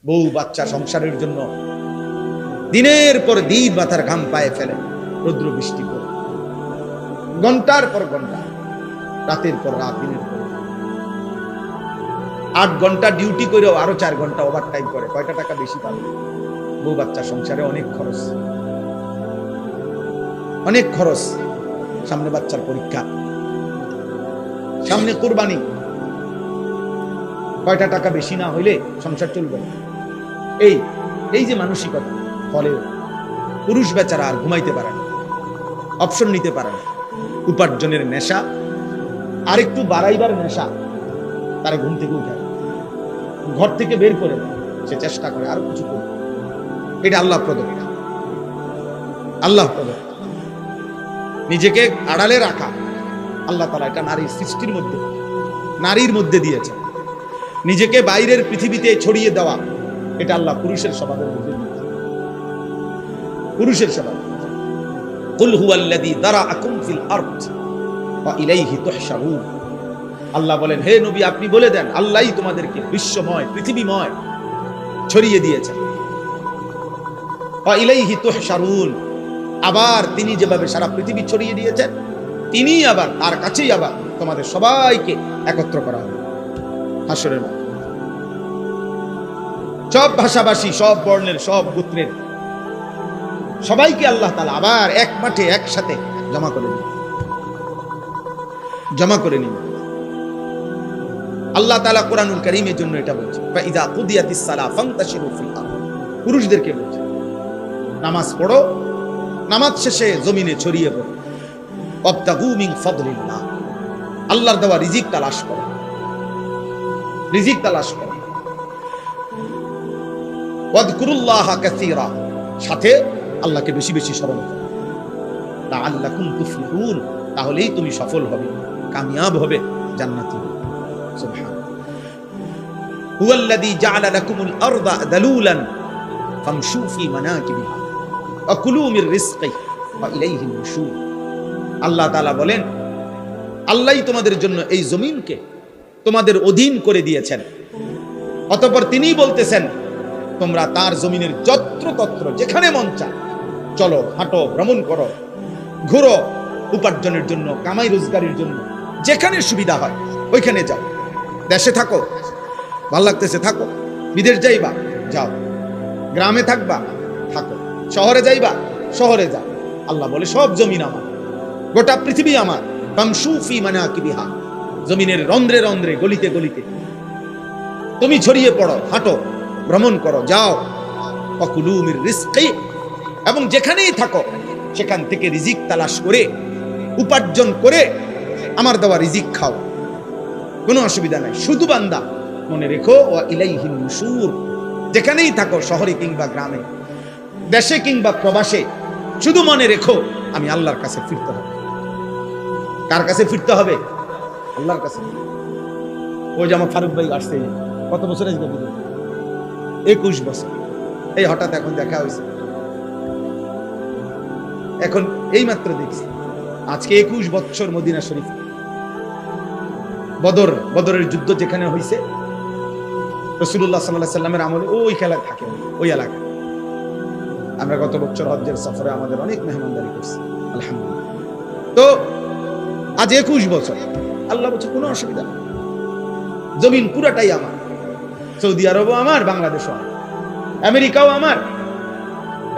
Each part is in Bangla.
বউ বাচ্চা সংসারের জন্য দিনের পর দিন মাথার ঘাম পায়ে ফেলে, রৌদ্র বৃষ্টি করে, ঘন্টার পর ঘন্টা, রাতের পর রাত, দিনের পর 8 ঘন্টা ডিউটি করেও আরো 4 ঘন্টা ওভার টাইম করে, কয়টা টাকা বেশি পাবে? বউ বাচ্চা সংসারে অনেক খরচ, অনেক খরচ। সামনে বাচ্চার পরীক্ষা, সামনে কুরবানি, কয়টা টাকা বেশি না হইলে সংসার চলবে? এই যে মানসিকতা, ফলে পুরুষ বেচারা আর ঘুমাইতে পারে না, অপশন নিতে পারে না। উপার্জনের নেশা আর একটু বাড়াইবার নেশা তারা ঘুম থেকে উঠে, ঘর থেকে বের করে দেয়, সে চেষ্টা করে আরো কিছু করবে। এটা আল্লাহ প্রদত্ত, আল্লাহ প্রদত্ত। নিজেকে আড়ালে রাখা আল্লাহ তাআলা এটা নারীর সৃষ্টির মধ্যে, নারীর মধ্যে দিয়েছে। নিজেকে বাইরের পৃথিবীতে ছড়িয়ে দেওয়া এটা আল্লাহ পুরুষের স্বভাবের মধ্যে দিয়েছে, পুরুষের স্বভাব। কুল হুয়াল্লাযী দারাআকুম ফিল আরদ ওয়া ইলাইহি তুহশারুন। আল্লাহ বলেন, হে নবী আপনি বলে দেন, আল্লাহই তোমাদেরকে বিশ্বময়, পৃথিবীময় ছড়িয়ে দিয়েছেন। ওয়া ইলাইহি তুহশারুন, আবার তিনি যেভাবে সারা পৃথিবী ছড়িয়ে দিয়েছেন, তিনি আবার তার কাছেই আবার তোমাদের সবাইকে একত্র করা হবে হাসরের মাঠে। সব ভাষাভাষী, সব বর্ণের, সব গোত্রের সবাইকে আল্লাহ তাআলা আবার এক মাঠে একসাথে জমা করে নিন, জমা করে নিন। আল্লাহ তাআলা কোরআনুল কারীমের জন্য এটা বলছে, ফাইযা কুদিয়াতিস সালাহ ফান্তাশিরু ফিল আরদ। পুরুষদেরকে বলছে নামাজ পড়ো, নামাজ শেষে জমিনে ছড়িয়ে পড়ো। ওয়াবতাগু মিন ফাদলিল্লাহ, আল্লাহর দেওয়া রিজিক তালাশ করো, রিজিক তালাশ করো। ওয়াযকুরুল্লাহা কাসীরা, সাথে আল্লাহকে বেশি বেশি স্মরণ করো। লাআল্লাকুম তুফলিহুন, তাহলেই তুমি সফল হবে, কামিয়াব হবে, জান্নাতি হবে। সুবহানাল্লাহ। হুয়াল্লাযী জাআলা লাকুমুল আরদা দালুলান ফামশু ফি মানাকিবিহা ওয়া কুলু মির রিজকিহি ওয়া ইলাইহিন নুশুর। আল্লাহ তাআলা বলেন, আল্লাহই তোমাদের জন্য এই জমিনকে তোমাদের অধীন করে দিয়েছেন। অতঃপর তিনিই বলতেছেন, তোমরা তার জমিনের যত্রতত্র যেখানে মন চায় চলো, হাঁটো, ভ্রমণ করো, ঘুরো, উপার্জনের জন্য, কামাই রোজগারের জন্য যেখানে সুবিধা হয় ওইখানে যাও। দেশে থাকো, ভাল লাগতেছে থাকো, বিদেশ যাইবা যাও, গ্রামে থাকবা থাকো, শহরে যাইবা শহরে যাও। আল্লাহ বলে সব জমিন আমার, গোটা পৃথিবী আমার। ফামশু ফি মানাকিবিহা, জমিনের রন্ধ্রে রন্ধ্রে, গলিতে গলিতে তুমি ছড়িয়ে পড়ো, হাঁটো, ভ্রমণ করো, যাও। ওয়া কুলু মির রিজকি, এবং যেখানেই থাকো সেখান থেকে রিজিক তালাশ করে, উপার্জন করে আমার দেওয়া রিজিক খাও, কোনো অসুবিধা নাই। শুধু বান্দা মনে রেখো, ওয়া ইলাইহিন নুশুর, যেখানেই থাকো, শহরে কিংবা গ্রামে, দেশে কিংবা প্রবাসে, শুধু মনে রেখো আমি আল্লাহর কাছে ফিরতে হবে। কার কাছে ফিরতে হবে? আল্লাহর কাছে। ওই যে আমার ফারুক ভাই আসছে, কত বছর আজকে? 21 বছর। এই হঠাৎ এখন দেখা হয়েছে, এখন এই মাত্র দেখছি, আজকে 21 বছর মদিনা শরীফ। বদরের যুদ্ধ যেখানে হয়েছে, রাসূলুল্লাহ সাল্লাল্লাহু আলাইহি সাল্লামের আমলে ওই খেলা থাকে, ওই এলাকা। আমরা গত বছর হজ্জের সফরে আমাদের অনেক মেহমানদারি করছি, আলহামদুলিল্লাহ। তো আজ 21 বছর, আল্লাহ বলছে কোনো অসুবিধা নেই, জমিন পুরাটাই আমার। সৌদি আরবও আমার, বাংলাদেশও আমার, আমেরিকাও আমার,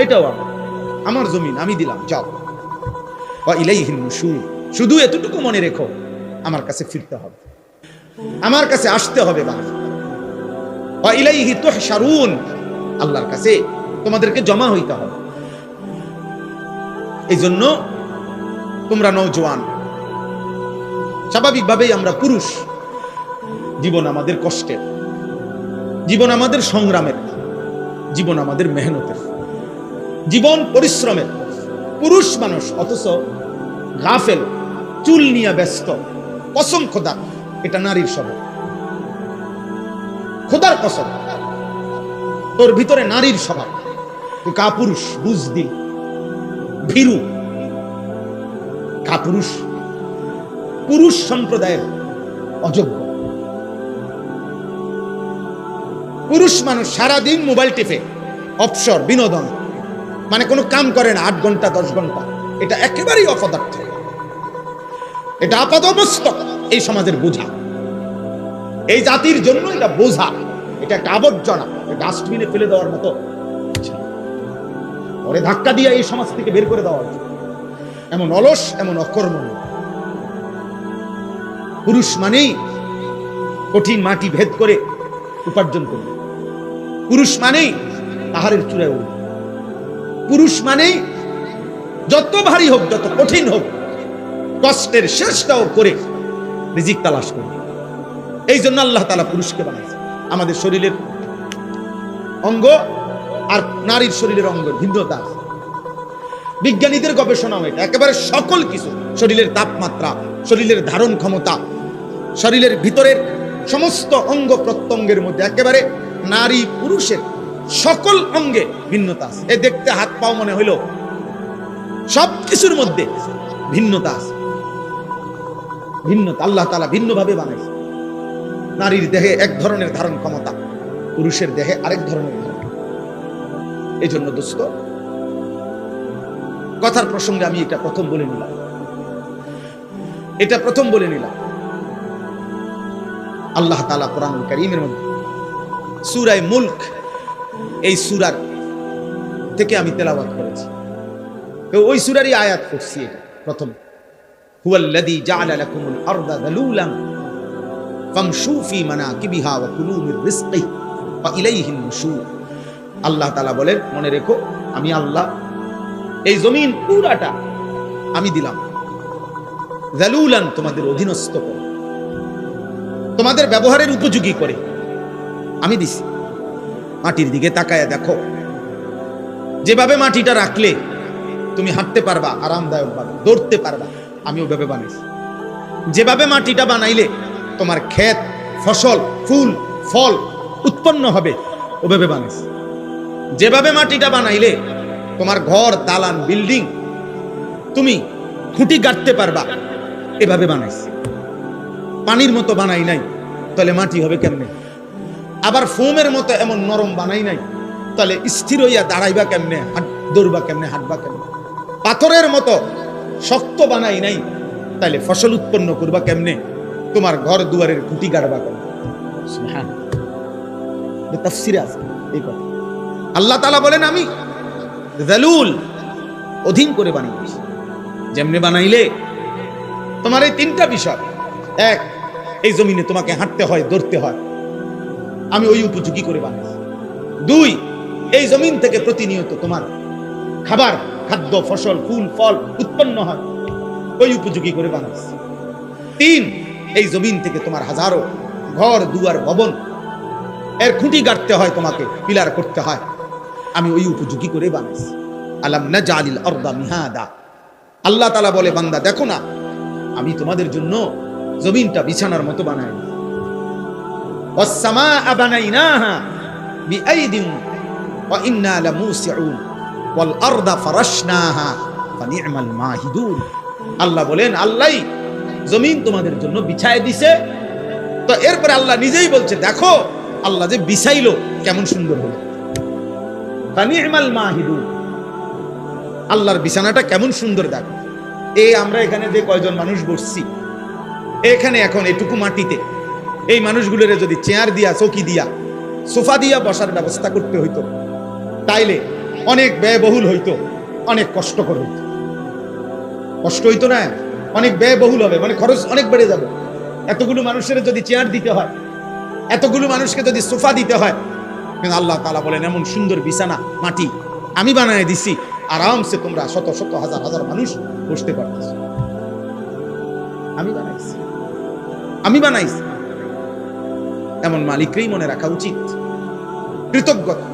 এটাও আমার, আমার জমিন আমি দিলাম, যাও। ওয়া ইলাইহিন নুশুর, শুধু এতটুকু মনে রেখো আমার কাছে ফিরতে হবে, আমার কাছে আসতে হবে। ওয়া ইলাইহি তুহশারুন, আল্লাহর কাছে তোমাদেরকে জমা হইতে হবে। এই জন্য তোমরা নওজোয়ান, স্বাভাবিকভাবেই আমরা পুরুষ, জীবন আমাদের কষ্টের, জীবন আমাদের সংগ্রামের, জীবন আমাদের মেহনতের, জীবন পরিশ্রমের। পুরুষ মানুষ অথচ গাফেল, চুল নিয়ে ব্যস্ত। কসম খোদা, এটা নারীর স্বভাব। খোদার কসম, তোর ভিতরে নারীর স্বভাব, তুই কাপুরুষ, বুঝদিল, ভীরু, কাপুরুষ, পুরুষ সম্প্রদায়ের অযোগ্য। পুরুষ মানুষ সারাদিন মোবাইল টিপে, অবসর, বিনোদন, মানে কোনো কাম করে না 8 ঘন্টা 10 ঘন্টা। এটা একেবারেই অপদার্থ, এটা আপাদমস্তক এই সমাজের বোঝা, এই জাতির জন্য এটা বোঝা, এটা একটা আবর্জনা, ডাস্টবিনে ফেলে দেওয়ার মতো, পরে ধাক্কা দিয়ে এই সমাজ থেকে বের করে দেওয়া উচিত। এমন অলস, এমন অকর্মণ্য। পুরুষ মানেই কঠিন মাটি ভেদ করে উপার্জন করবে, পুরুষ মানেই পাহাড়ের চূড়ায় উঠবে, পুরুষ মানেই যত ভারী হোক, যত কঠিন হোক, কষ্টের শেষটাও করে রিজিক তালাশ করবে। এই জন্য আল্লাহ তাআলা পুরুষকে বানাইছে। আমাদের শরীরের অঙ্গ আর নারীর শরীরের অঙ্গ ভিন্নতা আছে। বিজ্ঞানীদের গবেষণাও এটা, একেবারে সকল কিছু, শরীরের তাপমাত্রা, শরীরের ধারণ ক্ষমতা, শরীরের ভিতরের সমস্ত অঙ্গ প্রত্যঙ্গের মধ্যে একেবারে নারী পুরুষের সকল অঙ্গে ভিন্নতা আছে। এ দেখতে হাত পাও মনে হইল, সব কিছুর মধ্যে ভিন্নতা আছে, ভিন্নতা। আল্লাহ তাআলা ভিন্নভাবে বানাইছে। নারীর দেহে এক ধরনের ধারণ ক্ষমতা, পুরুষের দেহে আরেক ধরনের ধারণ। এই জন্য দোস্ত, কথার প্রসঙ্গে আমি এটা প্রথম বলে নিলাম, আল্লাহ তাআলা কোরআনুল কারীমের মধ্যে সূরা মুলক, এই সূরার থেকে আমি তেলাওয়াত করেছি, তো ওই সূরারই আয়াত পড়ছি। এটা প্রথম, হুয়াল্লাযী জাআলা লাকুমুল আরদা যালুলান ফামশু ফি মানাকিবিহা ওয়া কুলু মির রিজকিহি ওয়া ইলাইহিন নুশুর। আল্লাহ তাআলা বলেন, মনে রেখো, আমি আল্লাহ এই জমিন পুরাটা আমি দিলাম যালুলান, তোমাদের অধীনস্থ করে, তোমাদের ব্যবহারের উপযোগী করে আমি দিছি। মাটির দিকে তাকায়া দেখো, যেভাবে মাটিটা রাখলে তুমি হাঁটতে পারবা আরামদায়ক ভাবে, দৌড়তে পারবা, আমি ওভাবে বানাইছি। যেভাবে মাটিটা বানাইলে তোমার ক্ষেত, ফসল, ফুল, ফল উৎপন্ন হবে, ওভাবে বানাইছি। যেভাবে মাটিটা বানাইলে তোমার ঘর, দালান, বিল্ডিং তুমি খুঁটি গাঁথতে পারবা, এভাবে বানাইছি। পানির মতো বানাই নাই, তাহলে মাটি হবে কেমনে? আবার ফোমের মতো এমন নরম বানাই নাই, তাহলে স্থির হইয়া দাঁড়াইবা কেমনে, দৌড়বা কেমনে, হাঁটবা কেমনে? পাথরের মতো শক্ত বানাই নাই, তাহলে ফসল উৎপন্ন করবা কেমনে, তোমার ঘর দুয়ারের খুঁটি গাড়বা কেমনে? সুবহানাল্লাহ, তাফসীরে আছে এই কথা। আল্লাহ তাআলা বলেন, আমি যালুল, অধীন করে বানিয়েছি। যেমনে বানাইলে তোমার এই 3টা বিষয়, এক, এই জমিনে তোমাকে হাঁটতে হয়, দৌড়তে হয়, আমি ওই উপযোগী করে বানাইছি। 2, এই জমিন থেকে প্রতিনিয়ত তোমার খাবার, খাদ্য, ফসল, ফুল, ফল উৎপন্ন হয়, ওই উপযোগী করে বানাইছি। 3, এই জমিন থেকে তোমার হাজারো ঘর, দুয়ার, ভবন এর খুঁটি গাঁথতে হয়, তোমাকে পিলার করতে হয়, আমি ওই উপযোগী করে বানাইছি। আলাম নাজালিল আরদা মিহাদা। আল্লাহ তাআলা বলে, বান্দা দেখো না, আমি তোমাদের জন্য জমিনটা বিছানার মতো বানাই। ওয়াস সামাআ বানাইনাহা বিআইদিন ওয়া ইন্না লামুসিউন ওয়াল আরদা ফারাশনাহা ফানি'মাল মাহিদুন। আল্লাহ বলেন, আল্লাহই জমিন তোমাদের জন্য বিছায় দিছে। তো এরপরে আল্লাহ নিজেই বলছে, দেখো আল্লাহ যে বিছাইলো কেমন সুন্দর হলো, ফানি'মাল মাহিদুন, আল্লাহর বিছানাটা কেমন সুন্দর দেখো। এই আমরা এখানে যে কয়জন মানুষ বসছি, এখানে এখন এটুকু মাটিতে এই মানুষগুলোর যদি চেয়ার দিয়া, চৌকি দিয়া, সোফা দিয়া বসার ব্যবস্থা করতে হইতো, তাইলে অনেক ব্যয়বহুল হইতো, অনেক কষ্টকর হইতো। কষ্ট হইতো না, অনেক ব্যয়বহুল হবে, মানে খরচ অনেক বেড়ে যাবে। এতগুলো মানুষের যদি চেয়ার দিতে হয়, এতগুলো মানুষকে যদি সোফা দিতে হয়, কিন্তু আল্লাহ তাআলা বলেন, এমন সুন্দর বিছানা মাটি আমি বানায় দিছি, আরামসে তোমরা শত শত হাজার হাজার মানুষ বসতে পারতেছ। আমি বানাইছি। এমন মালিককেই মনে রাখা উচিত। কৃতজ্ঞতা,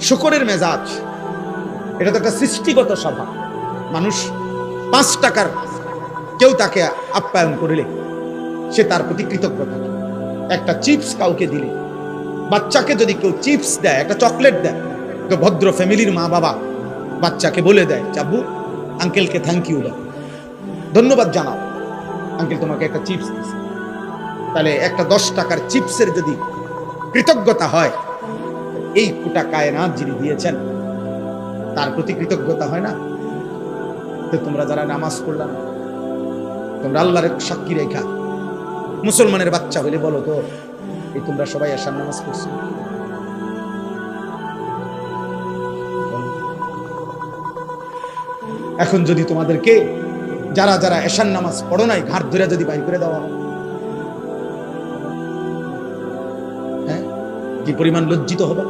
শুকরের মেজাজ, এটা তো একটা সৃষ্টিগত স্বভাব। মানুষ 5 টাকার কেউ তাকে আপ্যায়ন করলে সে তার প্রতি কৃতজ্ঞ থাকে। একটা চিপস কাউকে দিলে, বাচ্চাকে যদি কেউ চিপস দেয়, একটা চকলেট দেয়, তো ভদ্র ফ্যামিলির মা বাবা বাচ্চাকে বলে দেয়, চাবু আঙ্কেলকে থ্যাংক ইউ দাও, ধন্যবাদ জানাও, আঙ্কেল তোমাকে একটা চিপস দিচ্ছে। তাহলে একটা 10 টাকার চিপসের যদি কৃতজ্ঞতা হয়, এই গোটা কায়নাত যিনি দিয়েছেন তার প্রতি কৃতজ্ঞতা হয় না? তো তোমরা যারা নামাজ পড়লাম, তোমরা আল্লাহর সাক্ষী রেখা মুসলমানের বাচ্চা হলে বলো তো, এই তোমরা সবাই এশার নামাজ পড়ছো? এখন যদি তোমাদেরকে যারা যারা এশার নামাজ পড়ো নাই ঘাট ধরে যদি বাইর করে দেওয়া হয়, হ্যাঁ, কি পরিমাণ লজ্জিত হবে?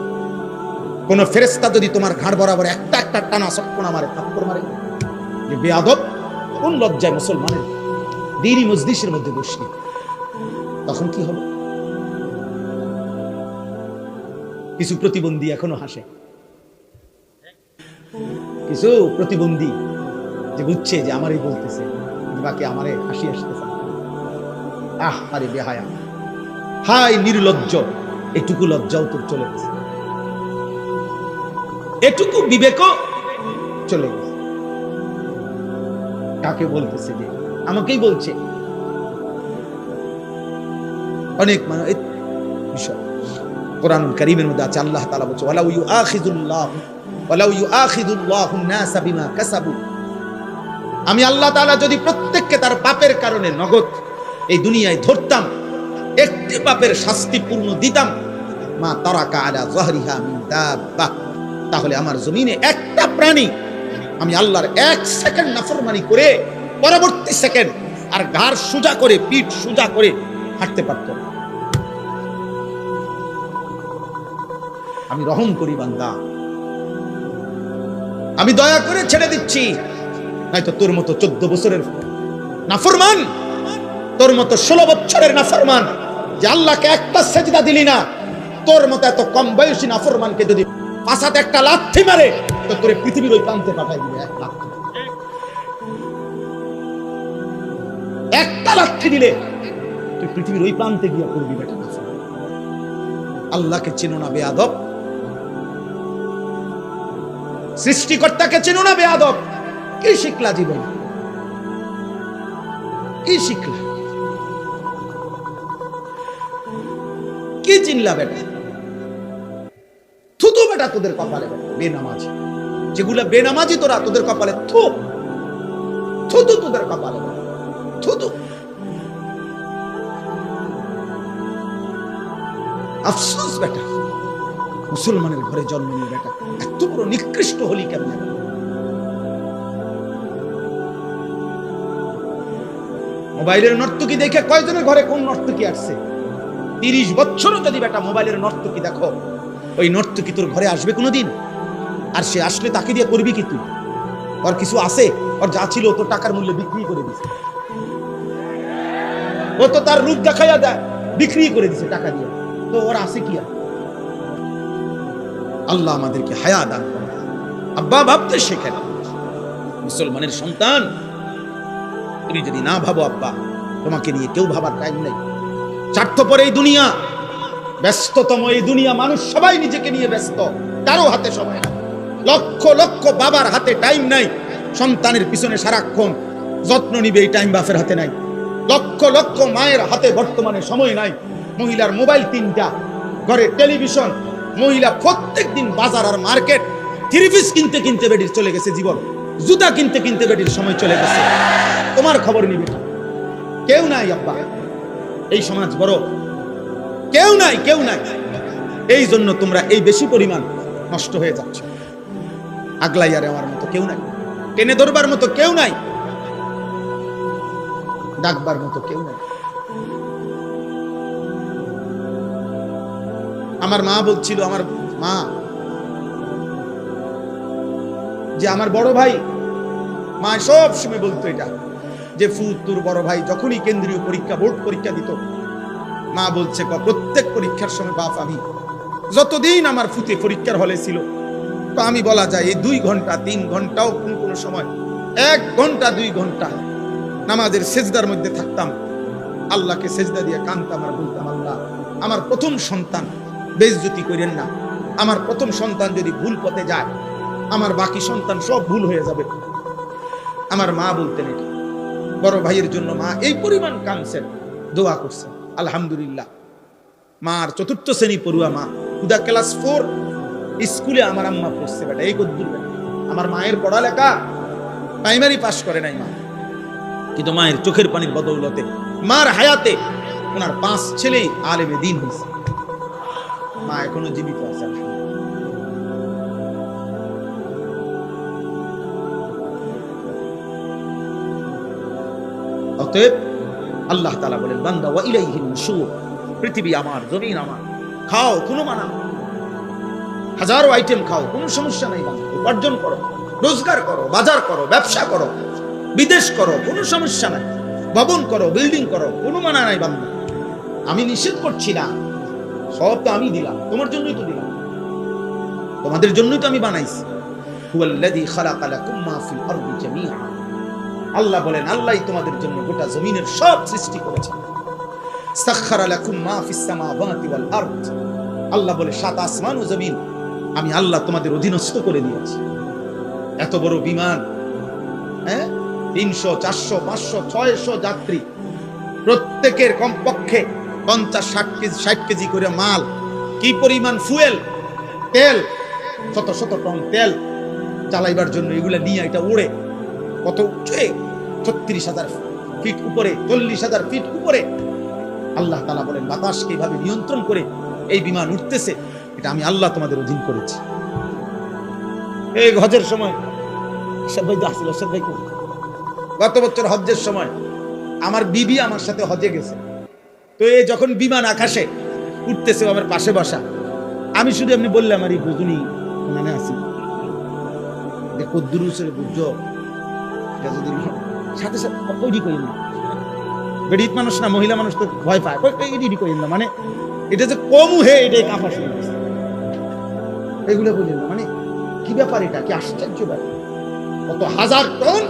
কোন ফেরেশতা যদি তোমার ঘাড় বরাবর একটা একটা টানা সটকোনা মারে, থাপ্পড় মারে, যে বেয়াদব, কোন লজ্জায় মুসলমানের দ্বীনি মজলিসের মধ্যে বসলি, তখন কি হবে? কিছু প্রতিবন্ধী এখনো হাসে, কিছু প্রতিবন্ধী যে বুঝছে যে আমারই বলতেছে, বাকি আমারে হাসি আসতেছে। আহ, আরে বেহায়া, হাই নির্লজ্জ, এটুকু লজ্জাও তোর চলে গেছে, এটুকু বিবেকও চলে গেছে। কাকে বলতেছে? যে আমাকেই বলছে। অনেক মানুষ বিষয় কোরআনুল কারীমের মধ্যে আছে, আল্লাহ তাআলা বলছে ওয়ালাউ ইউআখিযুল্লাহুন নাসা বিমা কাসাবু, আমি আল্লাহ তাআলা যদি প্রত্যেককে তার পাপের কারণে নগদ এই দুনিয়ায় ধরতাম, একটি পাপের শাস্তি পূর্ণ দিতাম, মা তারাকা আলা যাহরিহা মিন দাব্বা, তাহলে আমার জমিনে একটা প্রাণী আমি আল্লাহর এক সেকেন্ড নাফরমানি করে পরবর্তী সেকেন্ড আর ঘাড় সোজা করে, পিঠ সোজা করে হাঁটতে পারত। আমি রহম করি বান্দা, আমি দয়া করে ছেড়ে দিচ্ছি, নয়তো তোর মতো 14 বছরের নাফরমান, তোর মতো 16 বছরের নাফরমান, যে আল্লাহকে একটা সেজদা দিলি না, তোর মতো এত কম বয়সী নাফরমানকে যদি পাছাতে একটা লাথি মারে, তো তোরে পৃথিবীর ওই প্রান্তে পাঠাই দিবে। একটা লাথি দিলে তুই পৃথিবীর ওই প্রান্তে গিয়ে করবি বেটা। আল্লাহকে চেনো না বেয়াদব, সৃষ্টিকর্তাকে চেনো না বেয়াদব, কি শিখলা জীবন? কি শিখলা? কি চিনলা বেটা? থুতু বেটা তোদের কপালে, বেনামাজি যেগুলা বেনামাজি, তোরা তোদের কপালে থু, থুতু তোদের কপালে, থুতু। আফসোস বেটা, মুসলমানের ঘরে জন্ম নিয়ে বেটা এত বড় নিকৃষ্ট হলি কেমন? মোবাইলের নর্তকী দেখে কয়জনের ঘরে কোন নর্তকী আসছে? 30 বছরও যদি বেটা মোবাইলের নর্তকী দেখো, ওই নর্তকী তোর ঘরে আসবে কোনোদিন? আর সে আসলে তাকে দিয়ে করবি কি তুই? ওর কিছু আছে? ওর যা ছিল তো টাকার মূল্যে বিক্রি করে দিছে, ও তো তার রূপ দেখাইয়া দেয় বিক্রি করে দিছে টাকা দিয়ে, তো ওর আছে কি? আল্লাহ আমাদেরকে হায়া দান করেন। আব্বা ভাবতে শেখেন, মুসলমানের সন্তান তুমি যদি না ভাবো, আব্বা তোমাকে নিয়ে কেউ ভাবার টাইম নেই। স্বার্থপর এই দুনিয়া, ব্যস্ততম এই দুনিয়া, মানুষ সবাই নিজেকে নিয়ে ব্যস্ত, কারো হাতে সময় নাই। লক্ষ লক্ষ বাবার হাতে টাইম নাই, সন্তানের পিছনে সারাক্ষণ যত্ন নিবে এই টাইম বাপের হাতে নাই। লক্ষ লক্ষ মায়ের হাতে বর্তমানে সময় নাই। মহিলার মোবাইল 3টা, ঘরে টেলিভিশন, মহিলা প্রত্যেক দিন বাজার আর মার্কেট, 3 পিস কিনতে কিনতে বেডির চলে গেছে জীবন, জুতা কিনতে কিনতে বেডির সময় চলে গেছে। তোমার খবর নিবে কেউ নাই আব্বা, এই সমাজ বড়, কেউ নাই, কেউ নাই। এই জন্য তোমরা এই বেশি পরিমাণ নষ্ট হয়ে যাচ্ছ। আগলাই আর আমার মতো কেউ নাই, টেনে ধরবার মতো কেউ নাই, ডাকবার মতো কেউ নাই। আমার মা বলছিল, আমার মা যে আমার বড় ভাই, মা সব সময় বলতো এটা, যে তোর বড় ভাই যখনই কেন্দ্রীয় পরীক্ষা, বোর্ড পরীক্ষা দিত, মা বলছে প্রত্যেক পরীক্ষার সময় বাপ, আমি যতদিন আমার ফুতে পরীক্ষার হলে ছিল, তো আমি বলা যায় এই 2 ঘন্টা 3 ঘন্টাও কোন সময় 1 ঘন্টা 2 ঘন্টা নামাজের সেজদার মধ্যে থাকতাম, আল্লাহকে সেজদা দিয়ে কাঁদতাম আর বলতাম, আল্লাহ আমার প্রথম সন্তান বেইজ্জতি করেন না, আমার প্রথম সন্তান যদি ভুল পথে যায়, আমার বাকি সন্তান সব ভুল হয়ে যাবে। আমার মা বলতেন এটা, বড় ভাইয়ের জন্য মা এই পরিমাণ কাঁদছেন, দোয়া করছেন। আলহামদুলিল্লাহ, মার চতুর্থ শ্রেণী পড়ুয়া মা, খুদা ক্লাস 4 স্কুলে আমার আম্মা পড়ছে বেটা, এই কদ্দুর বেটা। আমার মায়ের পড়ালেখা প্রাইমারি পাস করে নাই মা, কিন্তু মায়ের চোখের পানির বদৌলতে মার হায়াতে ওনার 5 ছেলেই আলেমে দ্বীন হয়েছে। মা এখনো জীবিত আছে। অতএব আল্লাহ তাআলা বলেন, বান্দা ওয়া ইলাইহিন নুশুর, পৃথিবী আমার, জমিন আমার, খাও কোনো মানা, হাজারো আইটেম খাও, কোনো সমস্যা নাই বান্দা, উপার্জন করো, রোজগার করো, বাজার করো, ব্যবসা করো, বিদেশ করো, কোনো সমস্যা নাই, ভবন করো, বিল্ডিং করো, কোনো মানা নাই বান্দা। আমি নিষেধ করছি না, সব তো আমি দিলাম, তোমার জন্যই তো দিলাম, তোমাদের জন্যই তো আমি বানাইছি। হুয়াল্লাযী খালাকা লাকুম মা ফিল আরদি জামিআ, আল্লাহ বলেন আল্লাহই তোমাদের জন্য গোটা জমিনের সব সৃষ্টি করেছেন। সাখখারা লাকুম মা ফিস সামাওয়াতি ওয়াল আরদ, আল্লাহ বলে 7 আসমান ও জমিন আমি আল্লাহ তোমাদের অধীনস্থ করে দিয়েছি। এত বড় বিমান, 300 400 500 600 যাত্রী, প্রত্যেকের কমপক্ষে 50 কেজি করে মাল, কি পরিমাণ ফুয়েল, তেল, শত শত টন তেল চালাইবার জন্য এগুলা নিয়ে এটা উড়ে কত উঠে 36,000 ফিট উপরে, 40,000 ফিট উপরে। আল্লাহ তাআলা বলেন বাতাসকে এইভাবে নিয়ন্ত্রণ করে এই বিমান উঠতেছে, এটা আমি আল্লাহ তোমাদের অধীন করেছি। এই হজের সময় সবাই আসছিল, সবাই গত বছর হজ্জের সময় আমার বিবি আমার সাথে হজে গেছে, তো এই যখন বিমান আকাশে উঠতেছে আমার পাশে বসা, আমি শুধু এমনি বললাম আর এই বুঝুনি মানে আছি দেখো দুরুসের বুঝো, যদি সাথে সাথে ওইডি করি না, বেডিত মানুষ না, মহিলা মানুষ তো ভয় পায়, ওইডি করি না, মানে এটা যে কম হে এটাই কাঁপা শুরু করছে, এগুলো বলি না, মানে কি ব্যাপার, এটা কি আশ্চর্য ব্যাপার, কত হাজার টন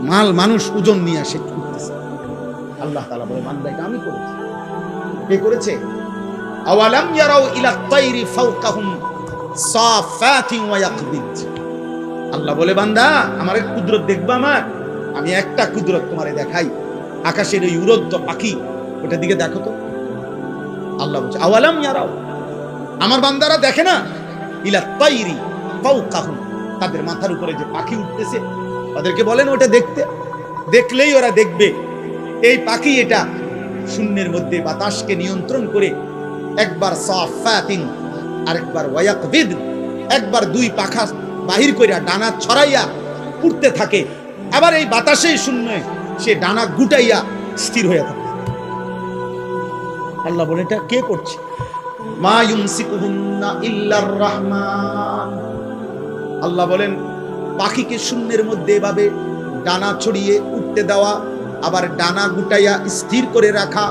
মাল মানুষ ওজন নিয়ে আসে উঠতেছে। আল্লাহ তাআলা বলে বান্দা এটা আমি করেছি। কে করেছে? আওয়ালাম ইয়ারাউ ইলা তাইরি ফাওকাহুম সাফাতিন ওয়া ইয়াকবিদ, আল্লাহ বলে বান্দা আমার এক কুদরত দেখবা, আমার আমি একটা কুদরত তোমারে দেখাই, আকাশের ওই উড়ন্ত পাখি, ওটার দিকে দেখো তো। আল্লাহ বলছে আওয়ালাম ইয়ারাউ, আমার বান্দারা দেখে না, ইলা তাইরি ফাওকাহুম, তাদের মাথার উপরে যে পাখি উঠতেছে ওদেরকে বলেন ওটা দেখতে, দেখলেই ওরা দেখবে এই পাখি এটা শূন্যের মধ্যে বাতাসকে নিয়ন্ত্রণ করে একবার সাফাতিন আরেকবার ওয়ায়াকবিদ, একবার দুই পাখা বাহির কইরা ডানা ছড়াইয়া উঠতে থাকে, আবার এই বাতাসেই শূন্যে সে ডানা গুটাইয়া স্থির হয়ে থাকে। আল্লাহ বলে এটা কে করছে? মা ইউমসিকুহুন্না ইল্লার রহমান, আল্লাহ বলেন পাখিকে শূন্যের মধ্যে এভাবে ডানা ছড়িয়ে উঠতে দেওয়া, আবার ডানা গুটাইয়া স্থির করে রাখা,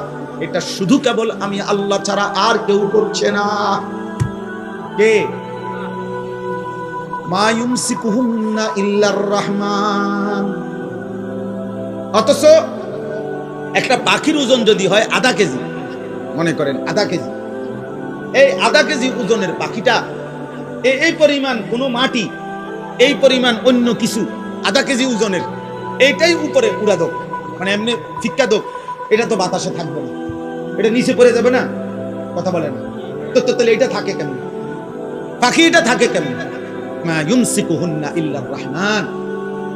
এটা শুধু কেবল আমি আল্লাহ ছাড়া আর কেউ করছে না। কে? মা ইউমসিকুহুন্না ইল্লার রহমান। অথচ একটা পাখির ওজন যদি হয় আধা কেজি, মনে করেন আধা কেজি, এই আধা কেজি ওজনের পাখিটা এই পরিমাণ কোনো মাটি, এই পরিমাণ অন্য কিছু আধা কেজি ওজনের, এইটাই উপরে উড়া দোক, মানে এমনি ফিক্কা দোক, এটা তো বাতাসে থাকবে না, এটা নিচে পড়ে যাবে না, কথা বলে না তো, তাহলে এটা থাকে কেমন? পাখি এটা থাকে কেমন? মা ইউমসিকুহুন্না ইল্লার রহমান,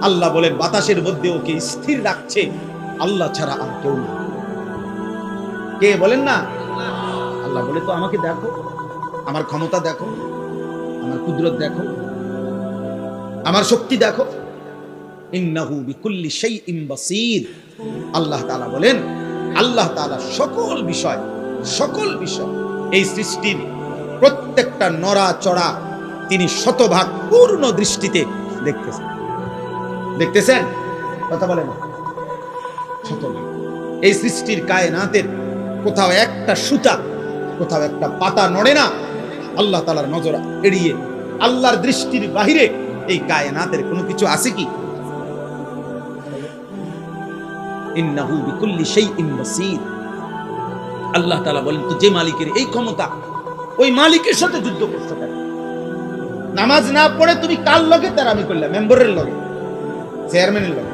আল্লাহ বলেন বাতাসের মধ্যে ওকে স্থির রাখছে আল্লাহ ছাড়া আর কেউ না। কে বলেন না? আল্লাহ বলে তো আমাকে দেখো, আমার ক্ষমতা দেখো, আমার কুদরত দেখো, আমার শক্তি দেখো। ইন্নাহু বিকুল্লি শাইইন বাসীর, আল্লাহ তাআলা বলেন আল্লাহ তাআলা সকল বিষয় এই সৃষ্টির প্রত্যেকটা নড়াচড়া তিনি শতভাগ পূর্ণ দৃষ্টিতে দেখতেছেন, কথা বলেন শতভাগ। এই সৃষ্টির কায়নাতের কোথাও একটা সুতা, কোথাও একটা পাতা নড়ে না আল্লাহ তাআলার নজর এড়িয়ে, আল্লাহর দৃষ্টির বাহিরে এই কায়নাতের কোনো কিছু আছে কি? ইন্নাহু বিকুল্লি শাইইন বাসীর। আল্লাহ তাআলা বলেন তো যে মালিকের এই ক্ষমতা, ওই মালিকের সাথে যুদ্ধ করতে পারে। নামাজ না পড়ে তুমি কার লগে তারামি করলা? মেম্বারের লগে, চেয়ারম্যানের লগে,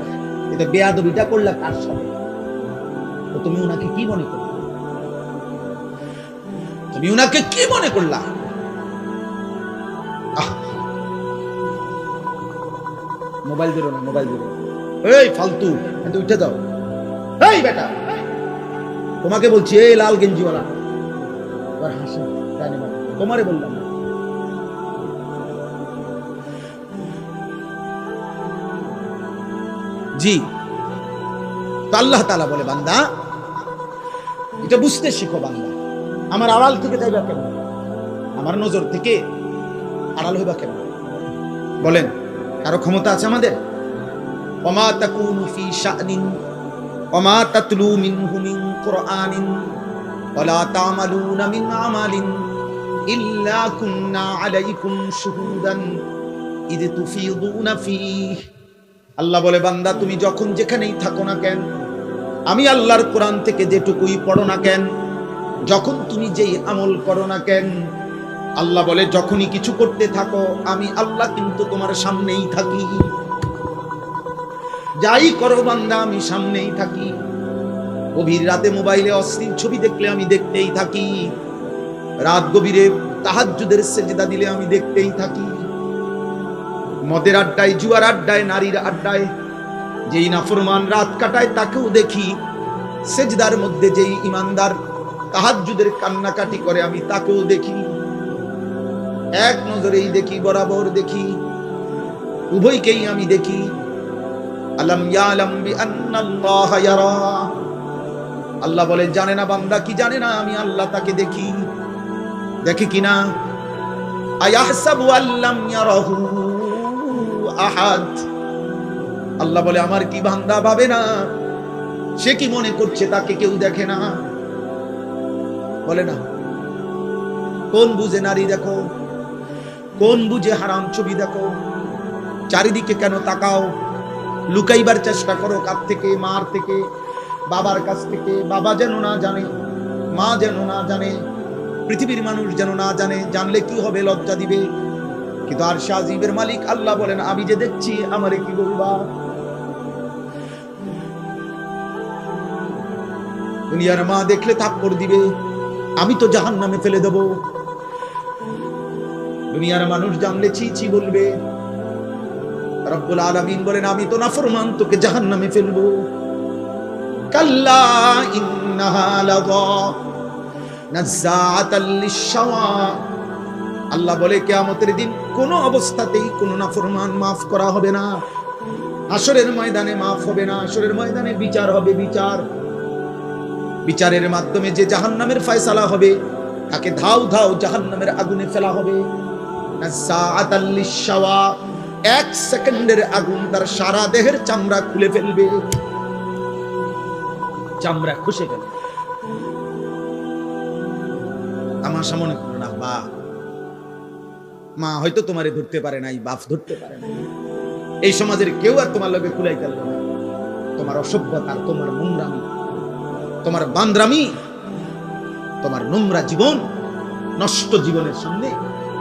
এটা বেয়াদবিটা করলা কার সাথে? তো তুমি ওনাকে কি মনে করো? তুমি উনাকে কি মনে করলা? মোবাইল দিল না, মোবাইল দিল। এই ফালতু, উঠে যাও। এই বেটা, তোমাকে বলছি, এই লাল গেঞ্জিওয়ালা, হাসি তোমারে বললাম। জি, তো আল্লাহ তাআলা বলে, বান্দা এটা বুঝতে শিখো। বান্দা আমার আড়াল থেকে যাইবা কেন? আমার নজর থেকে আড়াল হইবা কেন? বলেন, কারো ক্ষমতা আছে আমাদের? ওমা তাকুনু ফি শা'নিন ওমা তাতলু মিনহু মিন কুরআনিন ওয়ালা তা'মালুনা মিন আমালিন ইল্লা কুননা আলাইকুম শুহুদান ইদ তুফিদুনা ফীহ। আল্লাহ বলে, বান্দা তুমি যখন যেখানেই থাকো না কেন, আমি আল্লাহর কোরআন থেকে যেটুকুই পড়ো না কেন, যখন তুমি যেই আমল করো না কেন, আল্লাহ বলে যখনই কিছু করতে থাকো আমি আল্লাহ কিন্তু তোমার সামনেই থাকি। যাই করো বান্দা আমি সামনেই থাকি। গভীর রাতে মোবাইলে অশ্লীল ছবি দেখলে আমি দেখতেই থাকি। রাত গভীরে তাহাজ্জুদের সেজদা দিলে আমি দেখতেই থাকি। মদের আড্ডায়, জুয়ার আড্ডায়, নারীর আড্ডায় যেই নাফরমান রাত কাটায় তাকেও দেখি। সেজদার মধ্যে যেই ইমানদার তাহাজ্জুদের কান্নাকাটি করে আমি তাকেও দেখি। এক নজরেই দেখি, বরাবর দেখি, উভয়কেই আমি দেখি। আলাম ইয়ালাম বিআন্নাল্লাহা ইয়ারা। আল্লাহ বলে, জানে না বান্দা কি জানে না আমি আল্লাহ তাকে দেখি। দেখি কিনা? আয়াহসাবু আল্লাম ইয়ারাহু আহাদ। আল্লাহ বলে, আমার কি বান্দা ভাবে না? সে কি মনে করছে তাকে কেউ দেখে না? বলে না। কোন বুঝে নারী দেখো, কোন বুঝে হারাম ছবি দেখো। চারিদিকে কেন তাকাও? লুকাইবার চেষ্টা করো। কার থেকে? মার থেকে, বাবার কাছ থেকে। বাবা যেন না জানে, মা যেন না জানে, পৃথিবীর মানুষ যেন না জানে। জানলে কি হবে? লজ্জা দিবে। কিন্তু আরশ আজিমের মালিক আল্লাহ বলেন, আমি যে দেখছি আমারে কি বলবা? দুনিয়ার মা দেখলে থাপ্পড় দিবে, আমি তো জাহান্নামে ফেলে দেব। দুনিয়ার মানুষ জানলে ছি ছি বলবে। রব্বুল আলামিন বলেন, আমি তো নাফরমান, তোকে জাহান্নামে ফেলবো। কাল্লা ইন্নাহা লাযা নাযাআতাল লিশ-শাওয়া। আল্লাহ বলে, কিয়ামতের দিন কোন অবস্থাতেই কোন নাফরমান মাফ করা হবে না। হাসরের ময়দানে মাফ হবে না। হাসরের ময়দানে বিচার হবে। বিচারের মাধ্যমে যে জাহান্নামের ফয়সালা হবে তাকে ধাও ধাও জাহান্নামের আগুনে ফেলা হবে। নাযাআতাল লিশ-শাওয়া, এক সেকেন্ডের আগুন তার সারা দেহের চামড়া খুলে ফেলবে। চামড়া খসে গেল। তামাশা মনে করো না। বা মা হয়তো তোমারে ধরতে পারে নাই, বাপ ধরতে পারে নাই। এই সমাজের কেউ আর তোমার লগে কুলাই গেল না। তোমার অসভ্যতা, তোমার নোংরামি, তোমার বান্দরামি, তোমার নোংরা জীবন, নষ্ট জীবনের সামনে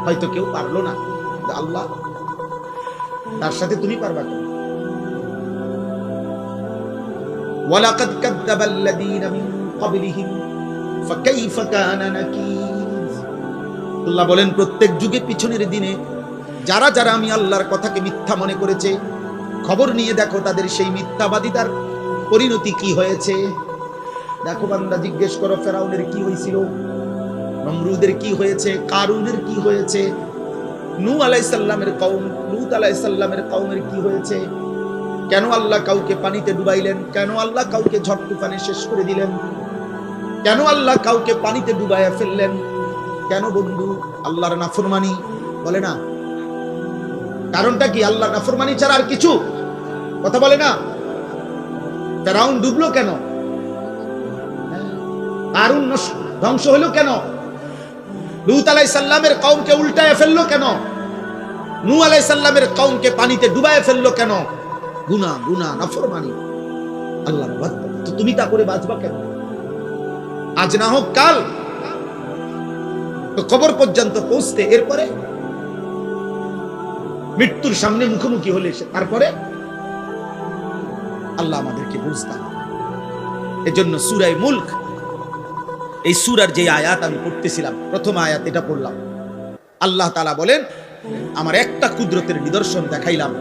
হয়তো কেউ পারলো না। আল্লাহ, তার সাথে তুমি পারবা কেন? ওয়ালাকাদ কাযযাবাল্লাযীনা মিন ক্বাবলিহিম ফাকাইফা কানা নাকির। আল্লাহ বলেন, প্রত্যেক যুগে পিছনের দিনে যারা যারা আমি আল্লাহর কথাকে মিথ্যা মনে করেছে, খবর নিয়ে দেখো তাদের সেই মিথ্যাবাদিতার পরিণতি কি হয়েছে। দেখো বান্দা, জিজ্ঞেস করো ফেরাউনের কি হয়েছিল, নমরুদের কি হয়েছে, কারুনের কি হয়েছে, নূহ আলাইহিস সালামের কওম, লূত আলাইহিস সালামের কওমের কি হয়েছে। কেন আল্লাহ কাউকে পানিতে ডুবাইলেন? কেন আল্লাহ কাউকে ঝড় তুফানে শেষ করে দিলেন? কেন আল্লাহ কাউকে পানিতে ডুবাইয়া ফেললেন? কেন বন্ধু? আল্লাহর নাফরমানি। বলে না। কারণটা কি? আল্লাহর নাফরমানি ছাড়া আর কিছু কথা বলে না। ফেরাউন ডুবলো কেন? কারুন ধ্বংস হলো কেন? লূত আলাইহিস সালামের কওমকে উল্টায় ফেললো কেন? নূহ আলাইহিস সালামের কওমকে পানিতে ডুবায় ফেললো কেন? গুনাহ, গুনাহ, নাফরমানি, আল্লাহর ইবাদত। তো তুমি তা করে বাঁচবা কেন? আজ না হোক কাল, তো কবর পর্যন্ত পৌঁছতে, এরপরে মৃত্যুর সামনে মুখোমুখি হলে তারপরে আল্লাহ আমাদেরকে বুঝতে হবে। এজন্য সূরা মুলক এই সূরার যে আয়াত আমি পড়তেছিলাম, প্রথম আয়াত এটা পড়লাম, আল্লাহ তাআলা বলেন আমার একটা কুদরতের নিদর্শন দেখাইলাম,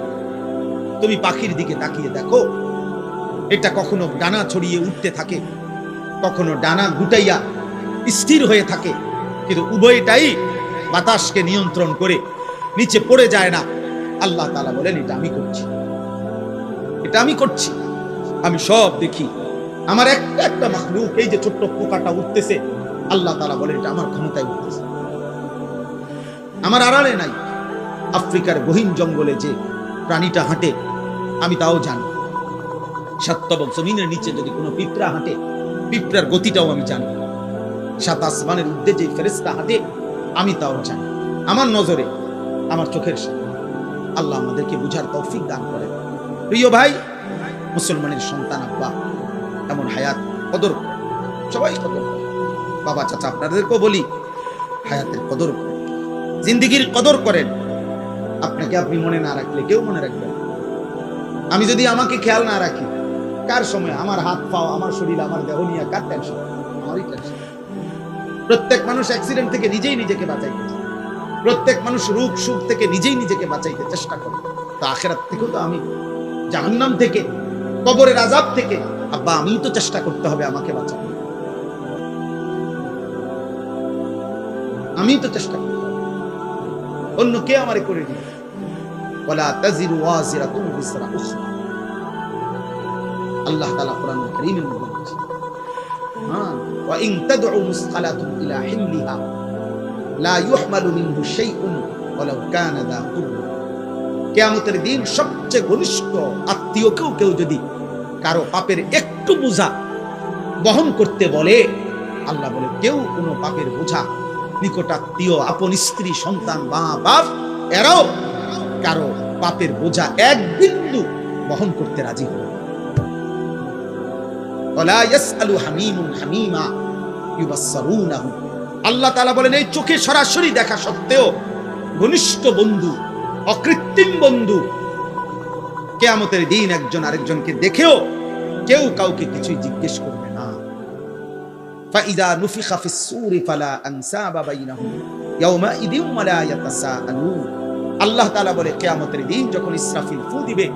তুমি পাখির দিকে তাকিয়ে দেখো, এটা কখনো ডানা ছড়িয়ে উঠতে থাকে, কখনো ডানা গুটাইয়া স্থির হয়ে থাকে, কিন্তু উভয়টাই বাতাসকে নিয়ন্ত্রণ করে নিচে পড়ে যায় না। আল্লাহ তাআলা বলেন এটা আমি করছি, এটা আমি করছি, আমি সব দেখি। আমার একটা একটা মাখলুক, এই যে ছোট্ট পোকাটা উঠতেছে, আল্লাহ তাআলা বলেন এটা আমার ক্ষমতায় উঠতেছে, আমার আড়ালে নাই। আফ্রিকার গহীন জঙ্গলে যে প্রাণীটা হাঁটে আমি তাও জানি। সাতবক জমিনের নিচে যদি কোনো পিঁপড়া হাঁটে, পিঁপড়ার গতিটাও আমি জানি। সাত আসমানের ঊর্ধ্বে যে ফেরেশতা হাঁটে আমি তাও জানি। আমার নজরে, আমার চোখের সামনে। আল্লাহ আমাদেরকে বুঝার তৌফিক দান করেন। প্রিয় ভাই, মুসলমানের সন্তান আব্বা এমন হায়াত কদর করেন, সবাই কদর করেন। বাবা চাচা আপনাদেরকেও বলি, হায়াতের কদর করেন, জিন্দেগির কদর করেন। আপনাকে আপনি মনে না রাখলে কেউ মনে রাখবে না। আমি যদি আমাকে খেয়াল না রাখি, কার সময় আমার হাত পাও, আমার শরীর, আমার দেহ নিয়ে কার টেনশন? আমারই টেনশন। প্রত্যেক মানুষ অ্যাক্সিডেন্ট থেকে নিজেই নিজেকে বাঁচাইতে, প্রত্যেক মানুষ রোগ সুখ থেকে নিজেই নিজেকে বাঁচাইতে চেষ্টা করে। তো আখিরাত থেকেও তো আমি, জাহান্নাম থেকে, কবরের আযাব থেকে আব্বা আমিই তো চেষ্টা করতে হবে আমাকে বাঁচাতে। আমিই তো চেষ্টা করতে হবে, অন্য কে আমারে করে দিবে? ওয়ালা তাজিরু ওয়াজিরাতুন বিসরা উখরা। আল্লাহ তাআলা কোরআনুল কারীমের মধ্যে বলেছেন, ওয়া ইন তাদউ মুসকালাতুন ইলা হিমলিহা লা ইউহমালু মিনহু শাইউন ওয়ালাউ কানা দা কুরবা। কিয়ামতের দিন সবচেয়ে ঘনিষ্ঠ আত্মীয়কেও কেউ যদি কারো পাপের একটু বোঝা বহন করতে বলে, আল্লাহ বলে কেউ কোনো পাপের বোঝা, নিকটাত্মীয়, আপন স্ত্রী, সন্তান, মা বাপ, এরাও কারো পাপের বোঝা এক বিন্দু বহন করতে রাজি হবে। ওয়ালা ইয়াসআলু হামীমুন হামীমা ইউবাসসিরুনাহু। আল্লাহ তাআলা বলেন এই চোখে সরাসরি দেখা সত্ত্বেও ঘনিষ্ঠ বন্ধু, অকৃত্রিম বন্ধু, কিয়ামতের দিন একজন আরেকজনকে দেখেও কেউ কাউকে কিছুই জিজ্ঞেস করবে না। ফাইযা নুফিখা ফিস সূরি ফালা আনসাবা বাইনাহুম ইয়াওমাইযিন ওয়ালা ইয়াতাসাআলুন। আল্লাহ তাআলা বলে কিয়ামতের দিন যখন ইসরাফিল ফু দিবে,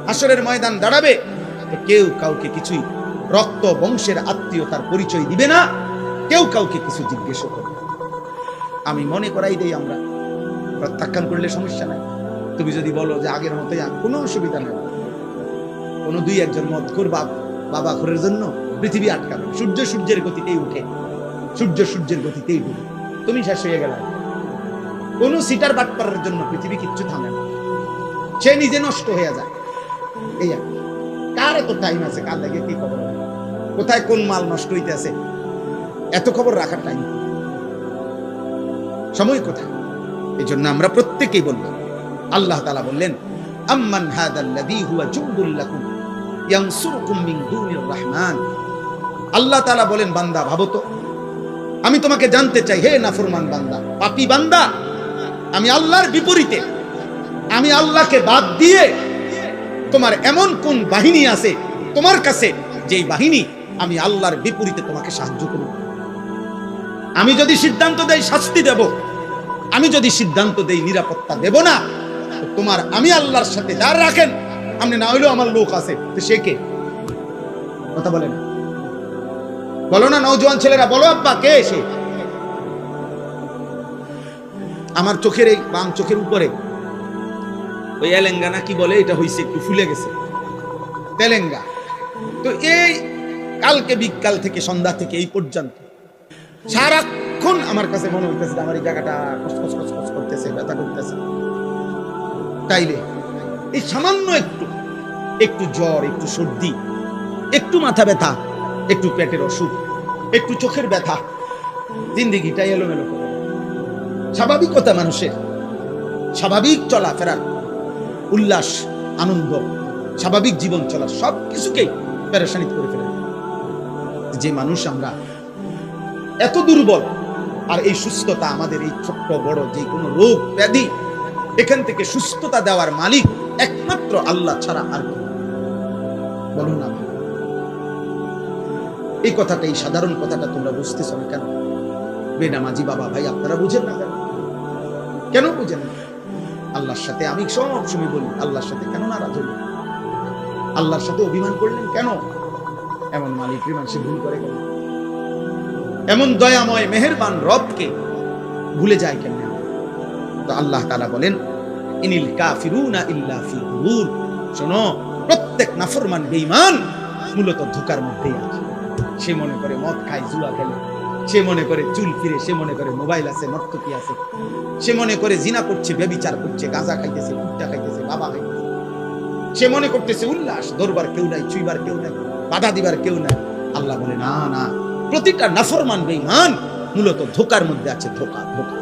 হাসরের ময়দান দাঁড়াবে, তো কেউ কাউকে কিছুই রক্ত বংশের আত্মীয়তার পরিচয় দিবে না, কেউ কাউকে কিছু জিজ্ঞেস করবে না। আমি মনে করাই দেই, আমরা প্রত্যাখ্যান করলে সমস্যা নাই। তুমি যদি বলো যে আগের মতোই, কোনো অসুবিধা নেই, কোনো দুই একজন মদখোর বাবা খোরের জন্য পৃথিবী আটকাবে। সূর্য সূর্যের গতিতেই উঠে, সূর্য সূর্যের গতিতেই ডুবে, তুমি শেষ হয়ে গেলে। কোন সিটার বাটপারের জন্য পৃথিবী কিচ্ছু থামে না, সে নিজে নষ্ট হয়ে যায়। এই আর কার এত টাইম আছে? কার লাগে কি খবর, কোথায় কোন মাল নষ্ট হইতে আছে, এত খবর রাখার টাইম, সময় কোথায়? এই জন্য আমরা প্রত্যেকেই বলবো, আল্লাহ তাআলা বললেন আম্মান হাদাল্লাযী হুয়া জুনদুল লাকুম ইয়ানসুরুকুম মিন দুনির রহমান। আল্লাহ তাআলা বলেন বান্দা ভাবো তো, আমি তোমাকে জানতে চাই, হে নাফরমান বান্দা, পাপী বান্দা, আমি আল্লাহর বিপরীতে, আমি আল্লাহকে বাদ দিয়ে তোমার এমন কোন বাহিনী আছে তোমার কাছে, যেই বাহিনী আমি আল্লাহর বিপরীতে তোমাকে সাহায্য করব? আমি যদি সিদ্ধান্ত দেই শাস্তি দেব, আমি যদি সিদ্ধান্ত দেই নিরাপত্তা দেব না, তো তোমার আমি আল্লাহর সাথে যার রাখেন, আপনি না হইলেও আমার লোক আছে, তো সে কে? কথা বলেন, বলো না নওজোয়ান ছেলেরা, বলো আব্বা কে সে? আমার চোখের এই বাম চোখের উপরে ওই এলেঙ্গানা কি বলে, এটা হইছে একটু ফুলে গেছে, তেলেঙ্গা। তো এই কালকে বিকাল থেকে সন্ধ্যা থেকে এই পর্যন্ত সারাক্ষণ আমার কাছে মনে হইতেছে আমার এই জায়গাটা খসখস খসখস করতেছে, ব্যথা করতেছে। তাইলে এই সামান্য একটু জ্বর, একটু সর্দি, একটু মাথা ব্যথা, একটু পেটের অসুখ, একটু চোখের ব্যথা, জিন্দেগিটাই এলোমেলো করে। স্বাভাবিকতা মানুষের, স্বাভাবিক চলাফেরার, উল্লাস, আনন্দ, স্বাভাবিক জীবন চলার সব কিছুকেই পেরেশানিত করে ফেলে। যে মানুষ আমরা এত দুর্বল, আর এই সুস্থতা আমাদের, এই ছোট্ট বড় যে কোনো রোগ ব্যাধি, এখান থেকে সুস্থতা দেওয়ার মালিক একমাত্র আল্লাহ ছাড়া আর কেউ। বলুন না, এই কথাটা, এই সাধারণ কথাটা তোমরা বুঝতেছ না কেন? বেনামাজি বাবা ভাই আপনারা বুঝেন না কেন? কেন বুঝেন না? আল্লাহর সাথে আমি সব সময় বলি, আল্লাহর সাথে কেন নারাজ হলেন? আল্লাহর সাথে অভিমান করলেন কেন? এমন মালিকের মানুষে ভুল করে কেন? এমন দয়াময় মেহেরবান রবকে ভুলে যায় কেন? তো আল্লাহ তাআলা বলেন, ইনিল কাফিরুনা ইল্লা ফি গুরুর। শোনো, প্রত্যেক নাফরমান বেঈমান মূলত ধোঁকার মধ্যেই আছে। সে মনে করে মদ খায়, জুয়া খেলে, সে মনে করে চুল ফিরে, সে মনে করে মোবাইল আছে, নর্তকী আছে, সে মনে করে জিনা করছে, ব্যভিচার করছে, গাঁজা খাইতেছে, কুত্তা খাইতেছে, বাবা খাইতেছে, সে মনে করতেছে উল্লাস, ধরবার কেউ নাই, ছুইবার কেউ নাই, বাধা দিবার কেউ নাই। আল্লাহ বলে না না, প্রতিটা নাফরমান বেঈমান মূলত ধোঁকার মধ্যে আছে। ধোঁকা ধোঁকা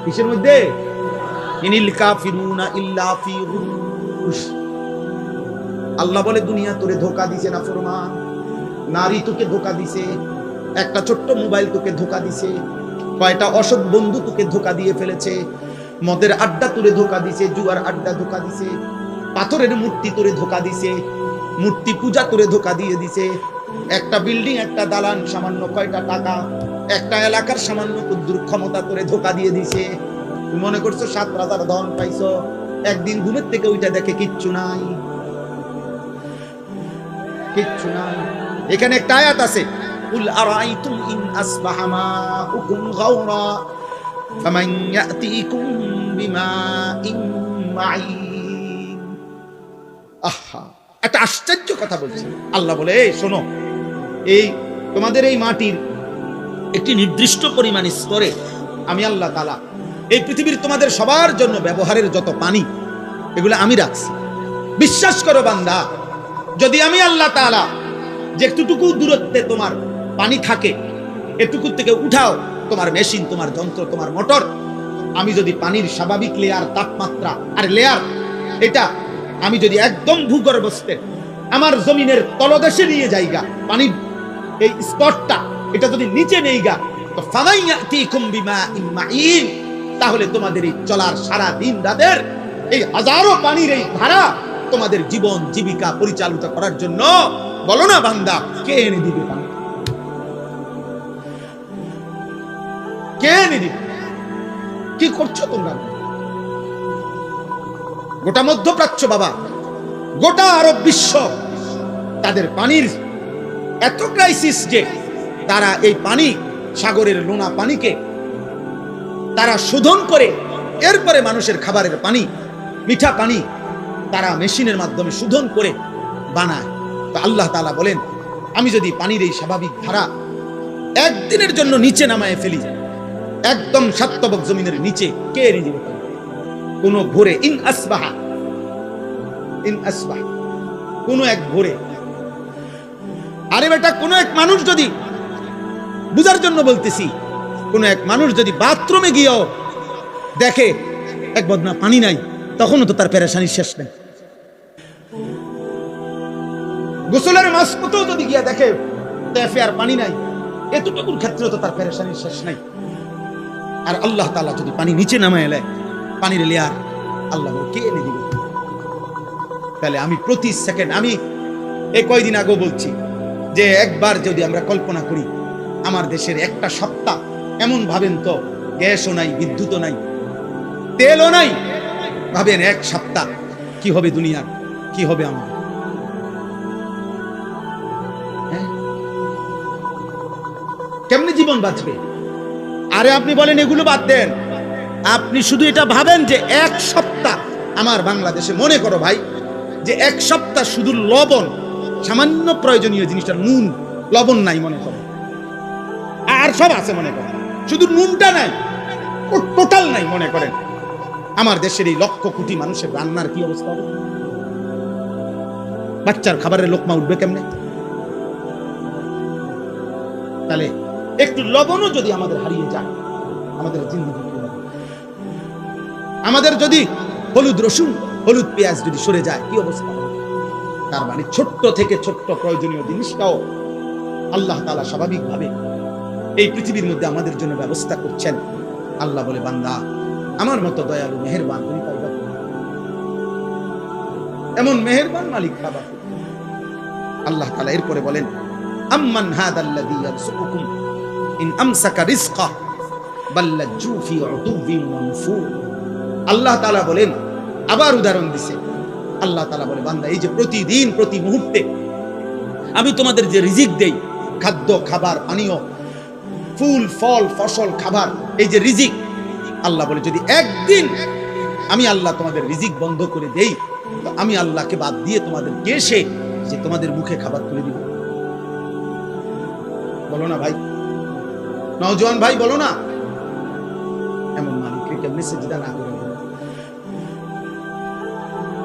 কিসের মধ্যে? ইনিল কাফিরুনা ইল্লা ফি গুরুর। আল্লাহ বলে দুনিয়া তোরে ধোঁকা দিছে নাফরমান, নারী তোকে ধোঁকা দিছে, একটা ছোট্ট মোবাইল তোকে ধোঁকা দিছে, কয়টা অসৎ বন্ধু তোকে ধোঁকা দিয়ে ফেলেছে, মদের আড্ডা তোরে ধোঁকা দিছে, জুয়ার আড্ডা ধোঁকা দিছে, পাথরের মূর্তি তোরে ধোঁকা দিছে, মূর্তি পূজা তোরে ধোঁকা দিয়ে দিছে, একটা বিল্ডিং, একটা দালান, সামান্য কয়টা টাকা, একটা এলাকার সামান্য কুদ্দুর ক্ষমতা তোরে ধোঁকা দিয়ে দিছে। তুমি মনে করছো 7 রাজার ধন পাইছো, একদিন ঘুমের থেকে ওইটা দেখে কিচ্ছু নাই, কিচ্ছু নাই। এখানে একটা আয়াত আছে, কুল আরাইতুম ইন আসবাহা মাউকুম গাওরা ফামান ইয়াতিকুম বিমাইন মাঈন। আহা, একটা আশ্চর্য কথা বলছি। আল্লাহ বলে, এই শোনো, এই তোমাদের এই মাটির একটি নির্দিষ্ট পরিমাণ স্তরে আমি আল্লাহ তাআলা এই পৃথিবীর তোমাদের সবার জন্য ব্যবহারের যত পানি, এগুলো আমি রাখছি। বিশ্বাস করো বান্দা, যদি আমি আল্লাহ তাআলা যে একটুটুকু দূরত্বে তোমার পানি থাকে, এটুকু থেকে উঠাও তোমার মেশিন, তোমার যন্ত্র, তোমার মোটর, আমি যদি পানির স্বাভাবিক লেয়ার, তাপমাত্রা আর লেয়ার, এটা আমি যদি একদম ভূগর্ভস্থে আমার জমিনের তলদেশে নিয়ে যাইগা, পানির এই স্তরটা এটা যদি নিচে নেই গা, তো ফামাইয়াতিকুম বিমাইন মাঈন, তাহলে তোমাদের এই চলার সারা দিন রাতের এই হাজারো পানির এই ধারা তোমাদের জীবন জীবিকা পরিচালিত করার জন্য, বলো না বান্দা, কে এনে দিবে পানি? কে এনে দিবে? কি করছো তোমরা? গোটা মধ্যপ্রাচ্য বাবা, গোটা আরব বিশ্ব, তাদের পানির এত ক্রাইসিস যে তারা এই পানি, সাগরের লোনা পানিকে তারা শোধন করে এরপরে মানুষের খাবারের পানি, মিঠা পানি তারা মেশিনের মাধ্যমে শোধন করে বানায়। তো আল্লাহ তাআলা বলেন, আমি যদি পানির এই স্বাভাবিক ধারা একদিনের জন্য নিচে নামায় ফেলি, একদম সাতবক জমিনের নিচে, কে এনে দিবে? কোন ভোরে, ইন আসবাহা, কোন এক ভোরে, আরে বেটা, কোন এক মানুষ যদি, বুঝার জন্য বলতেছি, কোন এক মানুষ যদি বাথরুমে গিয়েও দেখে এক বদনা পানি নাই, তখনও তো তার পেরেশানির শেষ নেই। গোসলের মাঝপথেও যদি গিয়া দেখে ট্যাপে আর পানি নাই, এতটুকুর ক্ষেত্রেও তো তার পেরেশানির শেষ নাই। আর আল্লাহ তাআলা যদি পানি নিচে নামায় এলে, পানির লেয়ার আল্লাহ কে এনে দিবে? তাহলে আমি প্রতি সেকেন্ড, আমি এই কয়দিন আগে বলছি যে একবার যদি আমরা কল্পনা করি, আমার দেশের একটা সপ্তাহ এমন ভাবেন তো, গ্যাসও নাই, বিদ্যুৎও নাই, তেলও নাই, ভাবেন এক সপ্তাহ কি হবে দুনিয়ার, কি হবে আমাদের? কেমনে জীবন বাঁচবে? আরে আপনি বলেন এগুলো বাদ দেন, আপনি শুধু এটা ভাবেন যে এক সপ্তাহ আমার বাংলাদেশে, মনে করো ভাই যে এক সপ্তাহ শুধু লবণ, সামান্য প্রয়োজনীয় জিনিসটা নুন, লবণ নাই মনে করো, আর সব আছে মনে করেন, শুধু নুনটা নাই, টোটাল নাই মনে করেন, আমার দেশের এই লক্ষ কোটি মানুষের রান্নার কি অবস্থা হবে? বাচ্চার খাবারের লোকমা উঠবে কেমনে? তাহলে একটু লবণও যদি আমাদের হারিয়ে যায়, আমাদের জিন্দেগি কি হবে? আমাদের যদি হলুদ রসুন, হলুদ পেঁয়াজ যদি সরে যায়, কি অবস্থা হবে? তার মানে ছোট্ট থেকে ছোট্ট প্রয়োজনীয় জিনিসটাও আল্লাহ তাআলা স্বাভাবিকভাবে এই পৃথিবীর মধ্যে আমাদের জন্য ব্যবস্থা করছেন। আল্লাহ বলে, বান্দা, আমার মতো দয়ালু মেহেরবান তুমি পাইবা? এমন মেহেরবান মালিক পাবা? আল্লাহ তাআলা এরপরে বলেন, আম্মান হাদাল্লাযী ইয়ারযুকুকুম ইন আমসাকা রিজকা বাল লাজ্জু ফি উতুবিন ওয়া নুফুর। আল্লাহ তাআলা বলেন, আবার উদাহরণ দিছে। আল্লাহ তাআলা বলে, বান্দা এই যে প্রতিদিন প্রতি মুহূর্তে আমি তোমাদের যে রিজিক দেই, খাদ্য খাবার পানীয়, ফুল ফল ফসল খাবার, এই যে রিজিক, আল্লাহ বলে যদি একদিন আমি আল্লাহ তোমাদের রিজিক বন্ধ করে দেই, তো আমি আল্লাহকে বাদ দিয়ে তোমাদের কে সে যে তোমাদের মুখে খাবার তুলে দিব? বলো না ভাই, নওজোয়ান ভাই বলো না, এমন মালিককে কেমনে সেজদা না করে,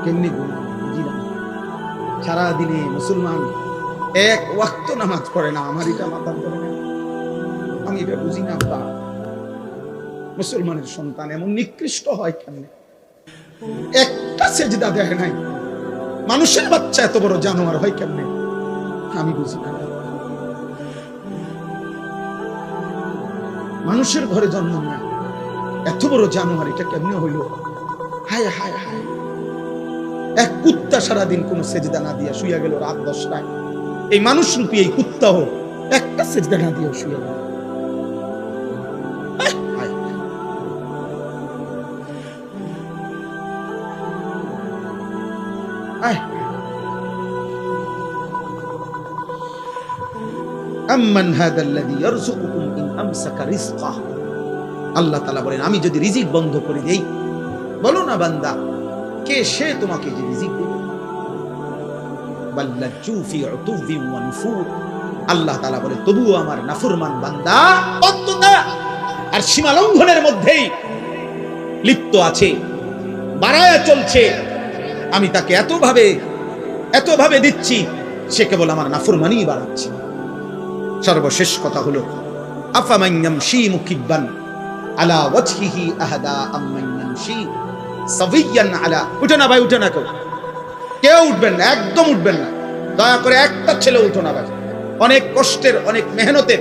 কেমনি বুঝি না। সারাদিনে মুসলমান এক ওয়াক্ত নামাজ পড়ে না, আমার এটা মাথা পড়ে না, আমি এটা বুঝি না। মুসলমানের সন্তান এমন নিকৃষ্ট হয় কেমনে? একটা সেজদা দেয় নাই, মানুষের বাচ্চা এত বড় জানোয়ার হয় কেমনে? আমি বুঝি না। মানুষের ঘরে জন্ম নিয়ে এত বড় জানোয়ার, এটা কেমনে হইল? হায় হায় হায়। এক কুত্তা সারাদিন কোন সেজদা না দিয়ে শুয়ে গেল রাত 10টায়, এই মানুষ রূপী এই কুত্তাও একটা সেজদা না দিয়ে শুয়ে গেল। আম্মান হাদাল্লাযী ইয়ারযুকুকুম ইন আমসাকা রিজকা। আল্লাহ তাআলা বলেন, আমি যদি রিজিক বন্ধ করে দেই, বলো না বান্দা কে সে তোমাকে যে রিজিক দেবে? বাল লাজ্জু ফি উতুবিন ওয়া নুফুর। আল্লাহ তাআলা বলে, তবুও আমার নাফরমান বান্দা অত্যতা আর সীমা লঙ্ঘনের মধ্যেই লিপ্ত আছে, বাড়ায়া চলছে। আমি তাকে এতভাবে দিচ্ছি, সে কেবল আমার নাফরমানি বাড়াচ্ছে। সর্বশেষ কথা হলো, আফামান ইয়ামশি মুকিব্বান আলা ওয়াজহিহি আহাদা আম্মান ইয়ামশি সাবিয়ান আলা। উঠো না ভাই, উঠো না, কেউ উঠবেন না, একদম উঠবেন না, দয়া করে একটা ছেলে উঠো না ভাই। অনেক কষ্টের, অনেক মেহনতের